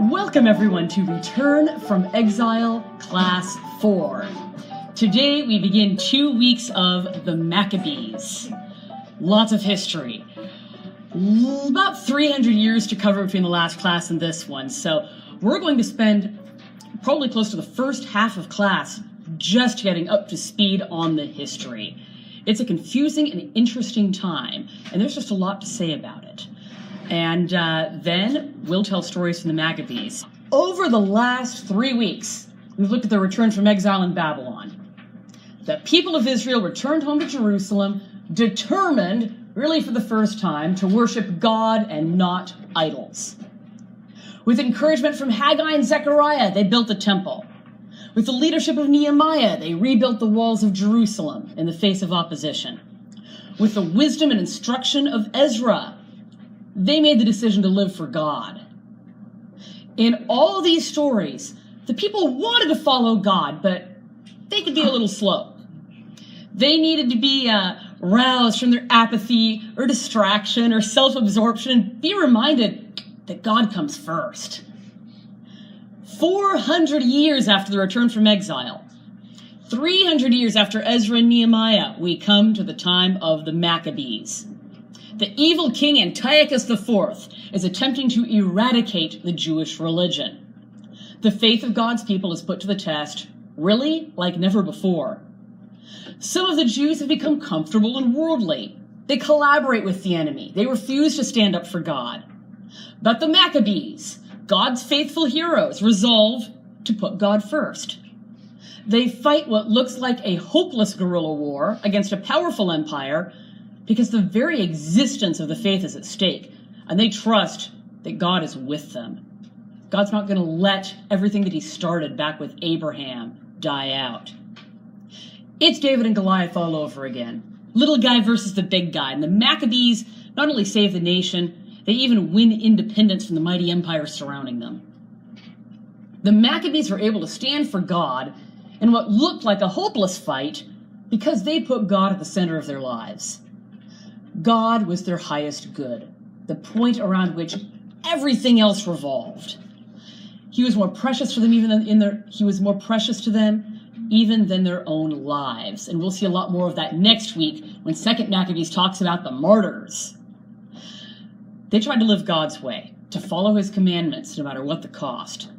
Welcome everyone to Return from Exile Class 4. Today we begin 2 weeks of the Maccabees. Lots of history. About 300 years to cover between the last class and this one, so we're going to spend probably close to the first half of class just getting up to speed on the history. It's a confusing and interesting time, and there's just a lot to say about it. And then we'll tell stories from the Maccabees. Over the last 3 weeks, we've looked at the return from exile in Babylon. The people of Israel returned home to Jerusalem, determined, really for the first time, to worship God and not idols. With encouragement from Haggai and Zechariah, they built the temple. With the leadership of Nehemiah, they rebuilt the walls of Jerusalem in the face of opposition. With the wisdom and instruction of Ezra, they made the decision to live for God. In all these stories, the people wanted to follow God, but they could be a little slow. They needed to be roused from their apathy or distraction or self-absorption and be reminded that God comes first. 400 years after the return from exile, 300 years after Ezra and Nehemiah, we come to the time of the Maccabees. The evil king Antiochus IV is attempting to eradicate the Jewish religion. The faith of God's people is put to the test, really like never before. Some of the Jews have become comfortable and worldly. They collaborate with the enemy. They refuse to stand up for God. But the Maccabees, God's faithful heroes, resolve to put God first. They fight what looks like a hopeless guerrilla war against a powerful empire because the very existence of the faith is at stake, and they trust that God is with them. God's not going to let everything that he started back with Abraham die out. It's David and Goliath all over again. Little guy versus the big guy. And the Maccabees not only save the nation, they even win independence from the mighty empire surrounding them. The Maccabees were able to stand for God in what looked like a hopeless fight because they put God at the center of their lives. God was their highest good, the point around which everything else revolved. He was more precious for them even than their own lives. And we'll see a lot more of that next week when 2nd Maccabees talks about the martyrs. They tried to live God's way, to follow his commandments no matter what the cost.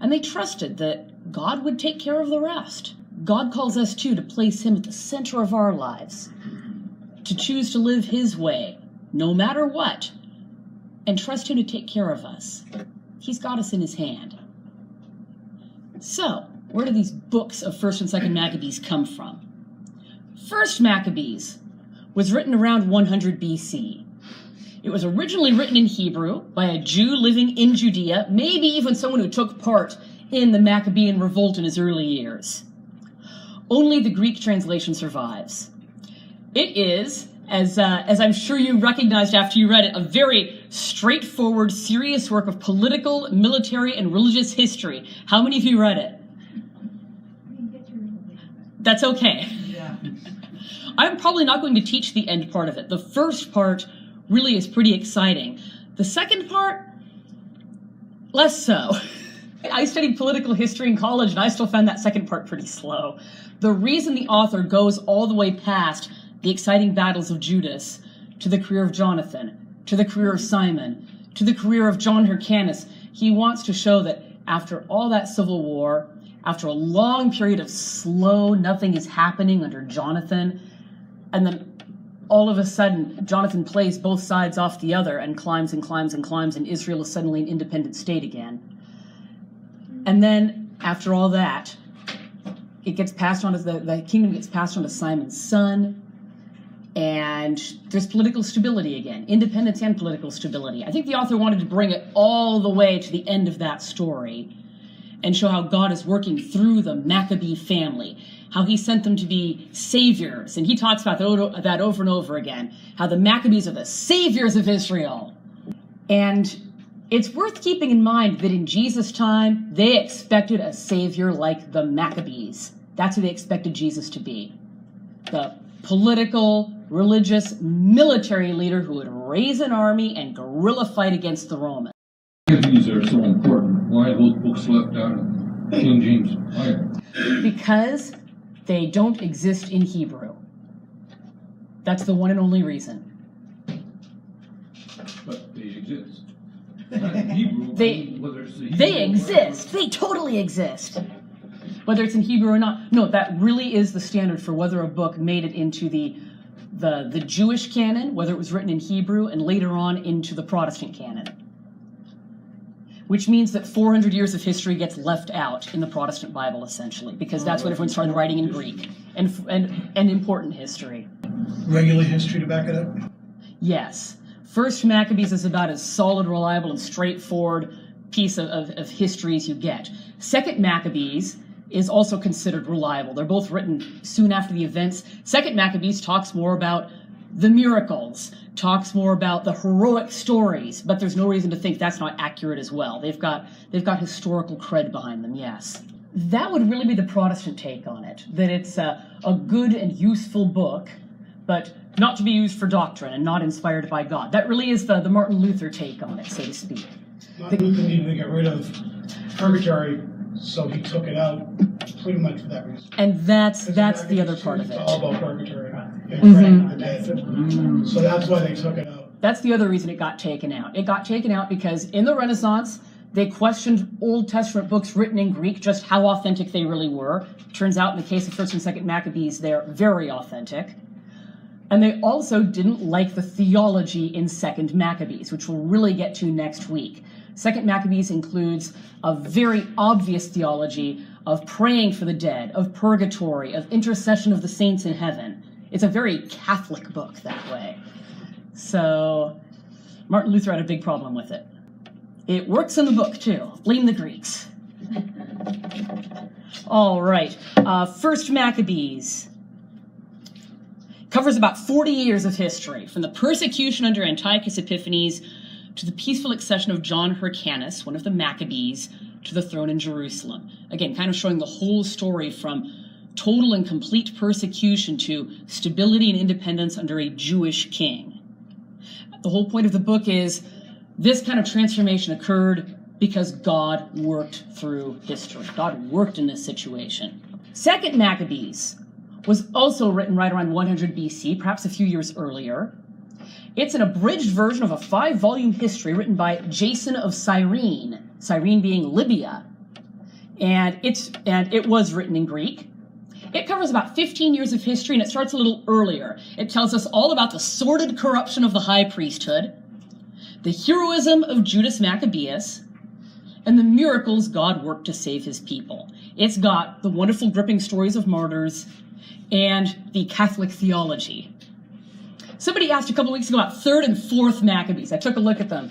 And they trusted that God would take care of the rest. God calls us too to place him at the center of our lives, to choose to live his way, no matter what, and trust him to take care of us. He's got us in his hand. So, where do these books of 1st and 2nd Maccabees come from? 1st Maccabees was written around 100 BC. It was originally written in Hebrew by a Jew living in Judea, maybe even someone who took part in the Maccabean revolt in his early years. Only the Greek translation survives. It is, as I'm sure you recognized after you read it, a very straightforward, serious work of political, military, and religious history. How many of you read it? That's okay. Yeah. I'm probably not going to teach the end part of it. The first part really is pretty exciting. The second part, less so. I studied political history in college, and I still found that second part pretty slow. The reason the author goes all the way past the exciting battles of Judas, to the career of Jonathan, to the career of Simon, to the career of John Hyrcanus. He wants to show that after all that civil war, after a long period of slow, nothing is happening under Jonathan, and then all of a sudden, Jonathan plays both sides off the other and climbs and climbs and climbs, and Israel is suddenly an independent state again. And then, after all that, it gets passed on to the kingdom gets passed on to Simon's son, and there's political stability again, independence and political stability. I think the author wanted to bring it all the way to the end of that story and show how God is working through the Maccabee family, how he sent them to be saviors. And he talks about that over and over again, how the Maccabees are the saviors of Israel. And it's worth keeping in mind that in Jesus' time, they expected a savior like the Maccabees. That's who they expected Jesus to be. The political, religious, military leader who would raise an army and guerrilla fight against the Romans. Maccabees are so important Why are those books left out of King James Bible? Because they don't exist in Hebrew. That's the one and only reason. But they exist. Not in Hebrew, whether it's the Hebrew they exist. They totally exist. Whether it's in Hebrew or not. No, that really is the standard for whether a book made it into the Jewish canon, whether it was written in Hebrew, and later on into the Protestant canon. Which means that 400 years of history gets left out in the Protestant Bible, essentially, because that's when everyone started writing in Greek, and important history. Regular history to back it up? Yes. First Maccabees is about as solid, reliable, and straightforward piece of history as you get. Second Maccabees is also considered reliable. They're both written soon after the events. Second Maccabees talks more about the miracles, talks more about the heroic stories, but there's no reason to think that's not accurate as well. They've got historical cred behind them, yes. That would really be the Protestant take on it, that it's a good and useful book, but not to be used for doctrine and not inspired by God. That really is the Martin Luther take on it, so to speak. Martin Luther needed to get rid of purgatory, so he took it out pretty much for that reason. And that's the other part of it. It's all about purgatory and praying the dead. So that's why they took it out. That's the other reason it got taken out. It got taken out because in the Renaissance, they questioned Old Testament books written in Greek, just how authentic they really were. Turns out in the case of 1st and 2nd Maccabees, they're very authentic. And they also didn't like the theology in 2nd Maccabees, which we'll really get to next week. 2nd Maccabees includes a very obvious theology of praying for the dead, of purgatory, of intercession of the saints in heaven. It's a very Catholic book that way. So Martin Luther had a big problem with it. It works in the book too. Blame the Greeks. All right. First Maccabees covers about 40 years of history, from the persecution under Antiochus Epiphanes to the peaceful accession of John Hyrcanus, one of the Maccabees, to the throne in Jerusalem. Again, kind of showing the whole story from total and complete persecution to stability and independence under a Jewish king. The whole point of the book is this kind of transformation occurred because God worked through history. God worked in this situation. Second Maccabees was also written right around 100 BC, perhaps a few years earlier. It's an abridged version of a 5-volume history written by Jason of Cyrene, Cyrene being Libya. And it was written in Greek. It covers about 15 years of history, and it starts a little earlier. It tells us all about the sordid corruption of the high priesthood, the heroism of Judas Maccabeus, and the miracles God worked to save his people. It's got the wonderful, gripping stories of martyrs and the Catholic theology. Somebody asked a couple weeks ago about 3rd and 4th Maccabees. I took a look at them.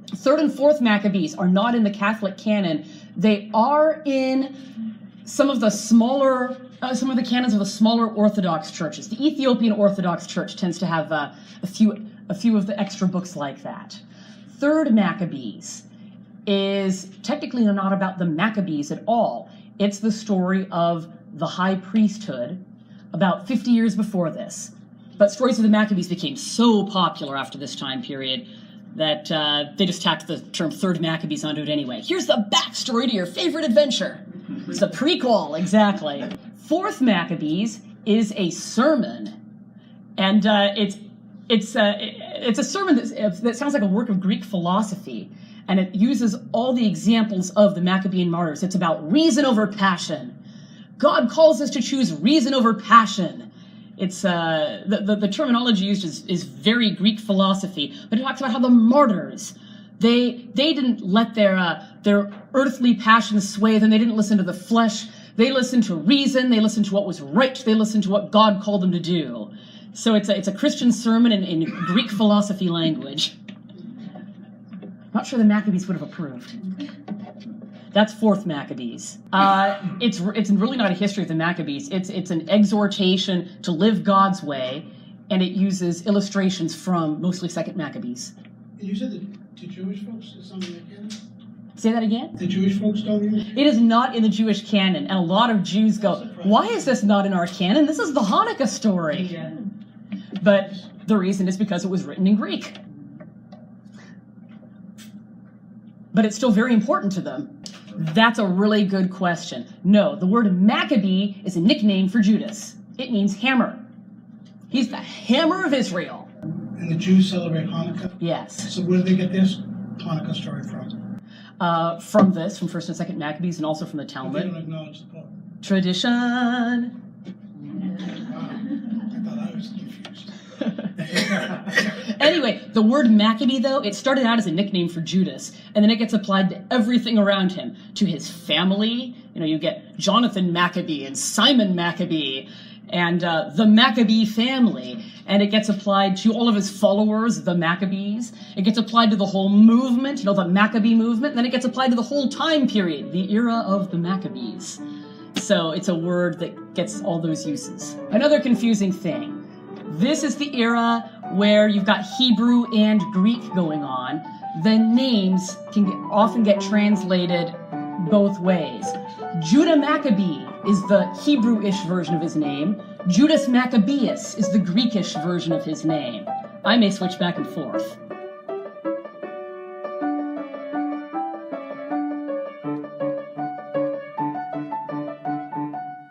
3rd and 4th Maccabees are not in the Catholic canon. They are in some of the canons of the smaller Orthodox churches. The Ethiopian Orthodox Church tends to have a few of the extra books like that. 3rd Maccabees is technically not about the Maccabees at all. It's the story of the high priesthood about 50 years before this. But stories of the Maccabees became so popular after this time period that they just tacked the term 3rd Maccabees onto it anyway. Here's the backstory to your favorite adventure. It's a prequel, exactly. 4th Maccabees is a sermon, and it's a sermon that sounds like a work of Greek philosophy, and it uses all the examples of the Maccabean martyrs. It's about reason over passion. God calls us to choose reason over passion. It's the terminology used is very Greek philosophy, but it talks about how the martyrs, they didn't let their earthly passions sway them. They didn't listen to the flesh. They listened to reason. They listened to what was right. They listened to what God called them to do. So it's a Christian sermon in Greek philosophy language. Not sure the Maccabees would have approved. That's 4th Maccabees. It's really not a history of the Maccabees. It's an exhortation to live God's way, and it uses illustrations from mostly 2nd Maccabees. You said the Jewish folks is something like canon? Say that again? The Jewish folks don't use it? It is not in the Jewish canon, and a lot of Jews go, why is this not in our canon? This is the Hanukkah story. Yeah. But the reason is because it was written in Greek. but it's still very important to them? That's a really good question. No, the word Maccabee is a nickname for Judas. It means hammer. He's the hammer of Israel. And the Jews celebrate Hanukkah? Yes. So where do they get this Hanukkah story from? From 1st and 2nd Maccabees, and also from the But they Talmud. don't acknowledge the Pope. Tradition. Wow. I thought I was confused. Anyway, the word Maccabee, though, it started out as a nickname for Judas, and then it gets applied to everything around him, to his family. You know, you get Jonathan Maccabee and Simon Maccabee and the Maccabee family, and it gets applied to all of his followers, the Maccabees. It gets applied to the whole movement, you know, the Maccabee movement, and then it gets applied to the whole time period, the era of the Maccabees. So it's a word that gets all those uses. Another confusing thing. This is the era where you've got Hebrew and Greek going on. The names can often get translated both ways. Judah Maccabee is the Hebrew-ish version of his name. Judas Maccabeus is the Greekish version of his name. I may switch back and forth.